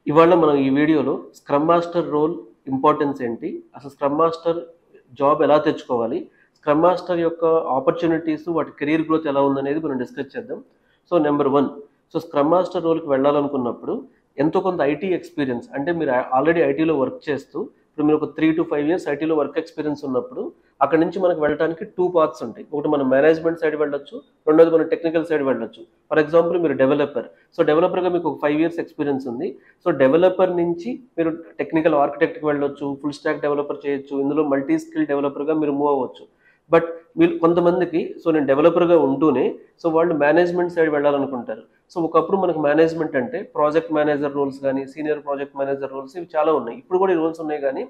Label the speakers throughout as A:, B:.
A: ఇవాళ మనం ఈ వీడియోలో స్క్రమ్ మాస్టర్ రోల్ ఇంపార్టెన్స్ ఏంటి, అసలు స్క్రమ్ మాస్టర్ జాబ్ ఎలా తెచ్చుకోవాలి, స్క్రమ్ మాస్టర్ యొక్క ఆపర్చునిటీస్, వాటి కెరీర్ గ్రోత్ ఎలా ఉందనేది మనం డిస్కస్ చేద్దాం. So number one, so scrum master రోల్కి వెళ్ళాలనుకున్నప్పుడు ఎంతో కొంత ఐటీ ఎక్స్పీరియన్స్, అంటే మీరు ఆల్రెడీ ఐటీలో వర్క్ చేస్తూ ఇప్పుడు మీరు ఒక 3 to 5 years ఐటీలో వర్క్ ఎక్స్పీరియన్స్ ఉన్నప్పుడు అక్కడ నుంచి మనకు వెళ్ళడానికి 2 paths ఉంటాయి. ఒకటి మనం మేనేజ్మెంట్ సైడ్ వెళ్ళొచ్చు, రెండోది మనం టెక్నికల్ సైడ్ వెళ్ళొచ్చు. ఫర్ ఎగ్జాంపుల్ మీరు డెవలపర్, సో డెవలపర్గా మీకు ఒక 5 years ఎక్స్పీరియన్స్ ఉంది. సో డెవలపర్ నుంచి మీరు టెక్నికల్ ఆర్కిటెక్ట్కి వెళ్ళొచ్చు, ఫుల్ స్టాక్ డెవలపర్ చేయొచ్చు, ఇందులో మల్టీ స్కిల్ డెవలపర్గా మీరు మూవ్ అవ్వచ్చు. బట్ వీళ్ళు కొంతమందికి, సో నేను డెవలపర్గా ఉంటూనే సో వాళ్ళు మేనేజ్మెంట్ సైడ్ వెళ్ళాలనుకుంటారు. సో ఒకప్పుడు మనకు మేనేజ్మెంట్ అంటే ప్రాజెక్ట్ మేనేజర్ రోల్స్ కానీ, సీనియర్ ప్రాజెక్ట్ మేనేజర్ రోల్స్, ఇవి చాలా ఉన్నాయి. ఇప్పుడు కూడా ఈ రోల్స్ ఉన్నాయి, కానీ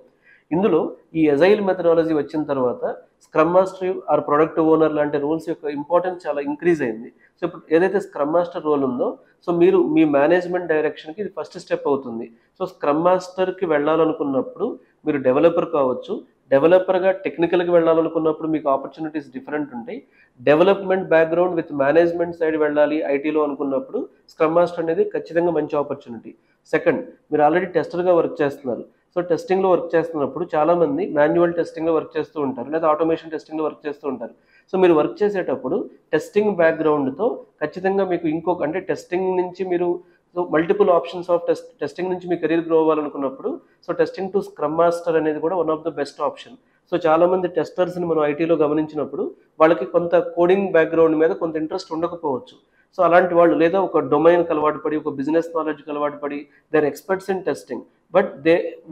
A: ఇందులో ఈ ఎజైల్ మెథడాలజీ వచ్చిన తర్వాత scrum master or product owner లాంటి రోల్స్ యొక్క ఇంపార్టెన్స్ చాలా ఇంక్రీజ్ అయింది. సో ఇప్పుడు ఏదైతే స్క్రమ్ మాస్టర్ రోల్ ఉందో, సో మీరు మీ మేనేజ్మెంట్ డైరెక్షన్కి ఇది ఫస్ట్ స్టెప్ అవుతుంది. సో స్క్రమ్ మాస్టర్కి వెళ్ళాలనుకున్నప్పుడు మీరు డెవలపర్ కావచ్చు, డెవలపర్గా టెక్నికల్కి వెళ్ళాలనుకున్నప్పుడు మీకు ఆపర్చునిటీస్ డిఫరెంట్ ఉంటాయి. Development background with management side వెళ్ళాలి ఐటీలో అనుకున్నప్పుడు స్క్రమ్ మాస్టర్ అనేది ఖచ్చితంగా మంచి ఆపర్చునిటీ. సెకండ్, మీరు ఆల్రెడీ టెస్టర్గా వర్క్ చేస్తున్నారు. సో టెస్టింగ్లో వర్క్ చేస్తున్నప్పుడు చాలామంది మాన్యువల్ టెస్టింగ్లో వర్క్ చేస్తూ ఉంటారు, లేదా ఆటోమేషన్ టెస్టింగ్లో వర్క్ చేస్తూ ఉంటారు. సో మీరు వర్క్ చేసేటప్పుడు టెస్టింగ్ బ్యాక్గ్రౌండ్తో ఖచ్చితంగా మీకు ఇంకొక, అంటే టెస్టింగ్ నుంచి మీరు, so multiple options of testing నుంచి మీ కెరీర్ గ్రో అవ్వాలనుకున్నప్పుడు so testing to scrum master అనేది కూడా one of the best option. So చాలామంది టెస్టర్స్ని మనం ఐటీలో గమనించినప్పుడు వాళ్ళకి కొంత కోడింగ్ బ్యాక్గ్రౌండ్ మీద కొంత ఇంట్రెస్ట్ ఉండకపోవచ్చు. సో అలాంటి వాళ్ళు, లేదా ఒక డొమైన్కి అలవాటు పడి, ఒక బిజినెస్ నాలెడ్జ్కి అలవాటు పడి, they are experts in testing, but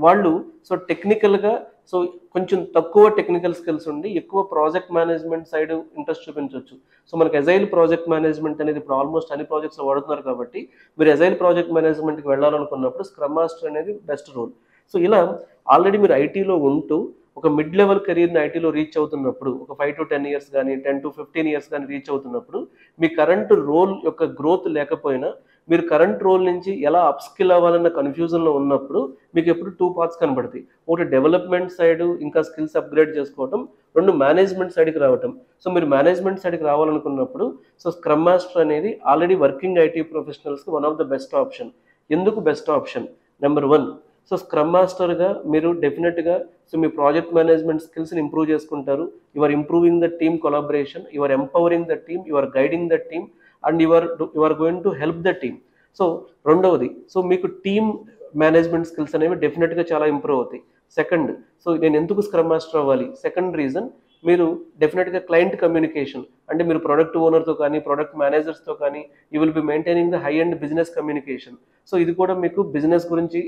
A: వాళ్ళు సో టెక్నికల్గా, సో కొంచెం తక్కువ టెక్నికల్ స్కిల్స్ ఉండి ఎక్కువ ప్రాజెక్ట్ మేనేజ్మెంట్ సైడ్ ఇంట్రెస్ట్ చూపించవచ్చు. సో మనకి ఎజైల్ ప్రాజెక్ట్ మేనేజ్మెంట్ అనేది ఇప్పుడు ఆల్మోస్ట్ అన్ని ప్రాజెక్ట్స్లో వాడుతున్నారు, కాబట్టి మీరు ఎజైల్ ప్రాజెక్ట్ మేనేజ్మెంట్కి వెళ్ళాలనుకున్నప్పుడు స్క్రమ్ మాస్టర్ అనేది బెస్ట్ రోల్. సో ఇలా ఆల్రెడీ మీరు ఐటీలో ఉంటూ ఒక మిడ్ లెవెల్ కెరీర్ని ఐటీలో రీచ్ అవుతున్నప్పుడు, ఒక 5 to 10 years కానీ 10 to 15 years కానీ రీచ్ అవుతున్నప్పుడు మీ కరెంట్ రోల్ యొక్క గ్రోత్ లేకపోయినా, మీరు కరెంట్ రోల్ నుంచి ఎలా అప్ స్కిల్ అవ్వాలన్న కన్ఫ్యూజన్లో ఉన్నప్పుడు మీకు ఎప్పుడు 2 paths కనబడతాయి. ఒకటి డెవలప్మెంట్ సైడ్ ఇంకా స్కిల్స్ అప్గ్రేడ్ చేసుకోవటం, రెండు మేనేజ్మెంట్ సైడ్కి రావటం. సో మీరు మేనేజ్మెంట్ సైడ్కి రావాలనుకున్నప్పుడు సో స్క్రమ్ మాస్టర్ అనేది ఆల్రెడీ వర్కింగ్ ఐటీ ప్రొఫెషనల్స్కి one of the best option. ఎందుకు best option? Number one, so scrum మాస్టర్గా మీరు డెఫినెట్గా సో మీ ప్రాజెక్ట్ మేనేజ్మెంట్ స్కిల్స్ని ఇంప్రూవ్ చేసుకుంటారు. You are improving the team collaboration, you are empowering the team, you are guiding the team, and you are going to help the team. So రెండవది, so మీకు team management skills అనేవి డెఫినెట్గా చాలా improve అవుతాయి. Second, so నేను ఎందుకు scrum master అవ్వాలి? Second reason, మీరు డెఫినెట్గా క్లయింట్ కమ్యూనికేషన్, అంటే మీరు ప్రొడక్ట్ ఓనర్తో కానీ ప్రొడక్ట్ మేనేజర్స్తో కానీ you will be maintaining the high and business communication. So ఇది కూడా మీకు బిజినెస్ గురించి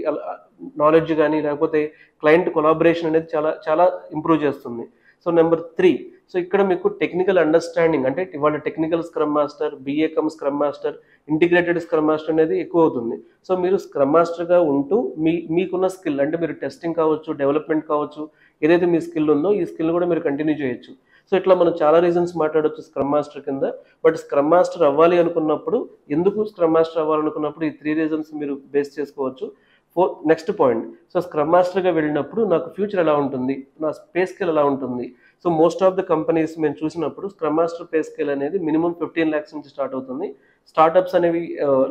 A: నాలెడ్జ్ కానీ, లేకపోతే క్లయింట్ కొలాబరేషన్ అనేది చాలా చాలా ఇంప్రూవ్ చేస్తుంది. సో నెంబర్ త్రీ, సో ఇక్కడ మీకు టెక్నికల్ అండర్స్టాండింగ్, అంటే ఇవాళ technical scrum master, BA come scrum master, integrated scrum master అనేది ఎక్కువ అవుతుంది. సో మీరు స్క్రమ్ మాస్టర్గా ఉంటూ మీకున్న స్కిల్, అంటే మీరు టెస్టింగ్ కావచ్చు, డెవలప్మెంట్ కావచ్చు, ఏదైతే మీ స్కిల్ ఉందో ఈ స్కిల్ కూడా మీరు కంటిన్యూ చేయొచ్చు. సో ఇట్లా మనం చాలా రీజన్స్ మాట్లాడవచ్చు స్క్రమ్ మాస్టర్ కింద. బట్ స్క్రమ్ మాస్టర్ అవ్వాలి అనుకున్నప్పుడు, ఎందుకు స్క్రమ్ మాస్టర్ అవ్వాలనుకున్నప్పుడు ఈ 3 రీజన్స్ మీరు బేస్ చేసుకోవచ్చు. నెక్స్ట్ పాయింట్, సో స్క్రమ్ మాస్టర్గా వెళ్ళినప్పుడు నాకు ఫ్యూచర్ ఎలా ఉంటుంది, నా పే స్కేల్ ఎలా ఉంటుంది. So most of the companies మేము చూసినప్పుడు స్క్రమ్ మాస్టర్ పే స్కేల్ అనేది మినిమం 15 lakhs నుంచి స్టార్ట్ అవుతుంది. స్టార్టప్స్ అనేవి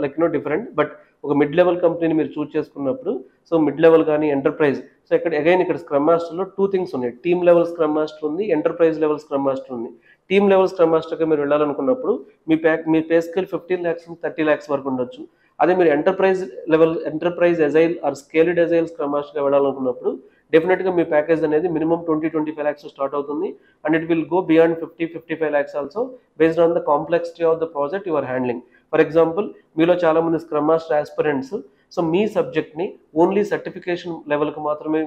A: లైక్ డిఫరెంట్, బట్ ఒక మిడ్ లెవెల్ కంపెనీని మీరు చూస్ చేసుకున్నప్పుడు, సో మిడ్ లెవెల్ కానీ ఎంటర్ప్రైజ్, సో ఇక్కడ స్క్రమ్ మాస్టర్లో 2 things ఉన్నాయి. టీమ్ లెవెల్ స్క్రమ్ మాస్టర్ ఉంది, ఎంటర్ప్రైజ్ లెవెల్ స్క్రమ్ మాస్టర్ ఉంది. టీమ్ లెవెల్ స్క్రమ్ మాస్టర్గా మీరు వెళ్ళాలనుకున్నప్పుడు మీ పే స్కేల్ 15 lakhs నుంచి 30 lakhs వరకు ఉండొచ్చు. అదే మీరు enterprise agile or scaled agile scrum మాస్టర్గా వెళ్ళాలనుకున్నప్పుడు డెఫినెట్గా మీ ప్యాకేజ్ అనేది మినిమం 20-25 lakhs స్టార్ట్ అవుతుంది, and it will go beyond 50-55 lakhs also, based on the complexity of the project you are handling. For example, మీలో చాలామంది స్క్రమ్ మాస్టర్ ఆస్పిరెంట్స్, సో మీ సబ్జెక్ట్ని ఓన్లీ సర్టిఫికేషన్ లెవెల్కి మాత్రమే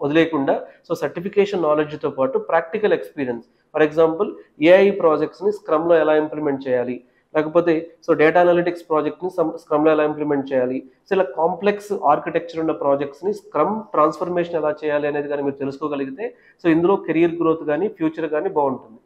A: వదిలేయకుండా, సో సర్టిఫికేషన్ నాలెడ్జ్తో పాటు practical experience, for example AI ప్రాజెక్ట్స్ని స్క్రమ్లో ఎలా ఇంప్లిమెంట్ చేయాలి, లేకపోతే సో డేటా అనలిటిక్స్ ప్రాజెక్ట్ని స్క్రమ్లో ఎలా ఇంప్లిమెంట్ చేయాలి, సో ఇలా కాంప్లెక్స్ ఆర్కిటెక్చర్ ఉన్న ప్రాజెక్ట్స్ని స్క్రమ్ ట్రాన్స్ఫర్మేషన్ ఎలా చేయాలి అనేది కానీ మీరు తెలుసుకోగలిగితే, సో ఇందులో కెరియర్ గ్రోత్ కానీ ఫ్యూచర్ కానీ బాగుంటుంది.